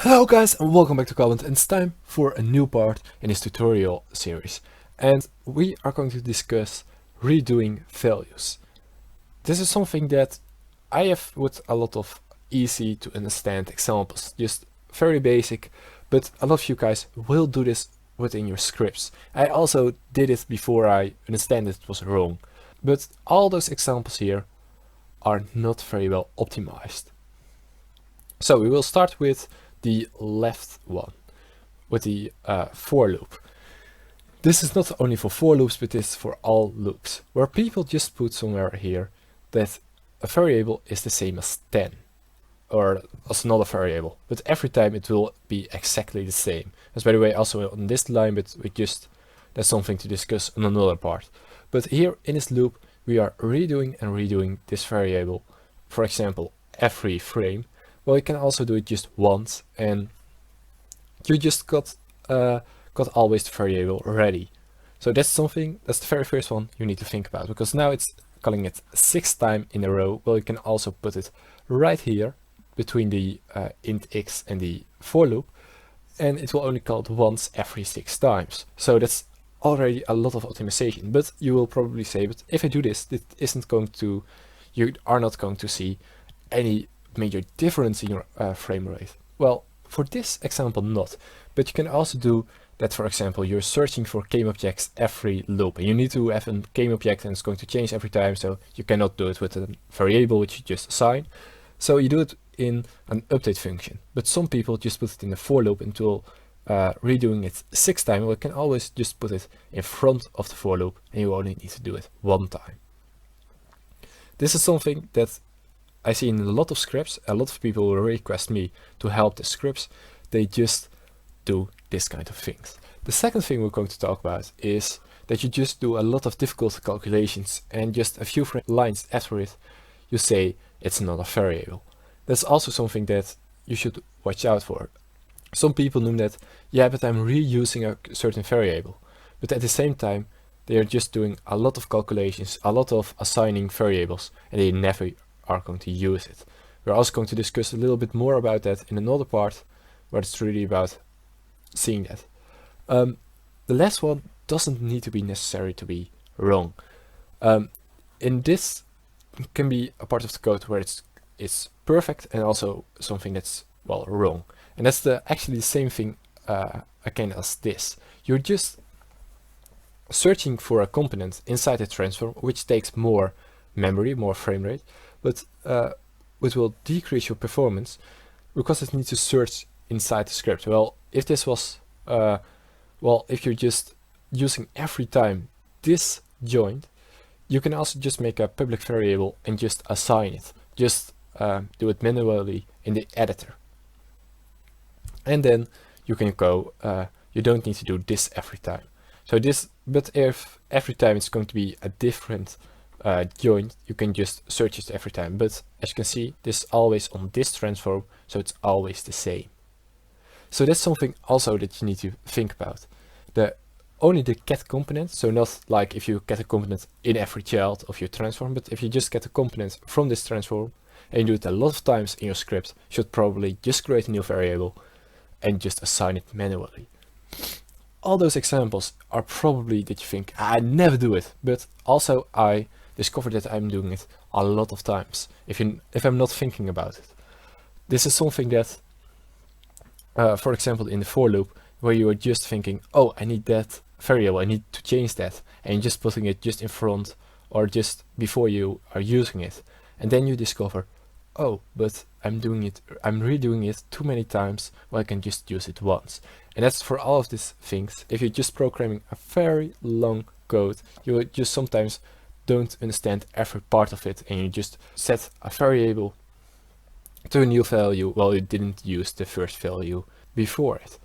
Hello guys and welcome back to Comment, and it's time for a new part in this tutorial series, and we are going to discuss redoing values. This is something that I have with a lot of easy to understand examples, just very basic, but a lot of you guys will do this within your scripts. I also did it before I understand it was wrong, but all those examples here are not very well optimized. So we will start with the left one, with the for loop. This is not only for for loops, but it's for all loops, where people just put somewhere here that a variable is the same as 10, or as another variable, but every time it will be exactly the same. As by the way also on this line, but that's something to discuss on another part. But here in this loop we are redoing and redoing this variable, for example every frame. Well, you can also do it just once, and you just got always the variable ready. So that's the very first one you need to think about, because now it's calling it 6 times in a row. Well, you can also put it right here between the int x and the for loop, and it will only call it once every 6 times. So that's already a lot of optimization. But you will probably say, but if I do this, you are not going to see any major difference in your frame rate. Well, for this example not, but you can also do that. For example, you're searching for game objects every loop, and you need to have a game object and it's going to change every time, so you cannot do it with a variable which you just assign. So you do it in an update function, but some people just put it in a for loop until redoing it 6 times. Well, you can always just put it in front of the for loop, and you only need to do it 1 time. This is something that I see in a lot of scripts. A lot of people will request me to help the scripts. They just do this kind of things. The second thing we're going to talk about is that you just do a lot of difficult calculations, and just a few lines after it you say it's not a variable. That's also something that you should watch out for. Some people know that, yeah, but I'm reusing a certain variable, but at the same time they are just doing a lot of calculations, a lot of assigning variables, and they never are going to use it. We're also going to discuss a little bit more about that in another part, where it's really about seeing that. The last one doesn't need to be necessary to be wrong. In this can be a part of the code where it's perfect, and also something that's, well, wrong. And that's actually the same thing again as this. You're just searching for a component inside the transform which takes more memory, more frame rate, but it will decrease your performance because it needs to search inside the script. Well, if this was, if you're just using every time this joint, you can also just make a public variable and just assign it. Just do it manually in the editor. And then you can go, you don't need to do this every time. So but if every time it's going to be a different joint, you can just search it every time. But as you can see, this is always on this transform, so it's always the same. So that's something also that you need to think about. Only the get component, so not like if you get a component in every child of your transform, but if you just get a component from this transform and you do it a lot of times in your script, you should probably just create a new variable and just assign it manually. All those examples are probably that you think, I never do it, but also I discovered that I'm doing it a lot of times if I'm not thinking about it. This is something that, for example, in the for loop, where you are just thinking, oh, I need that variable, I need to change that, and you're just putting it just in front or just before you are using it, and then you discover, oh, but I'm redoing it too many times, well, I can just use it once. And that's for all of these things. If you're just programming a very long code, you just sometimes don't understand every part of it, and you just set a variable to a new value while you didn't use the first value before it.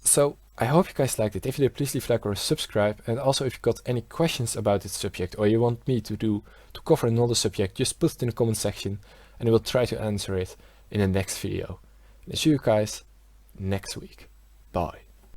So I hope you guys liked it. If you did, please leave a like or subscribe. And also, if you got any questions about this subject, or you want me to cover another subject, just put it in the comment section and I will try to answer it in the next video. And see you guys next week. Bye.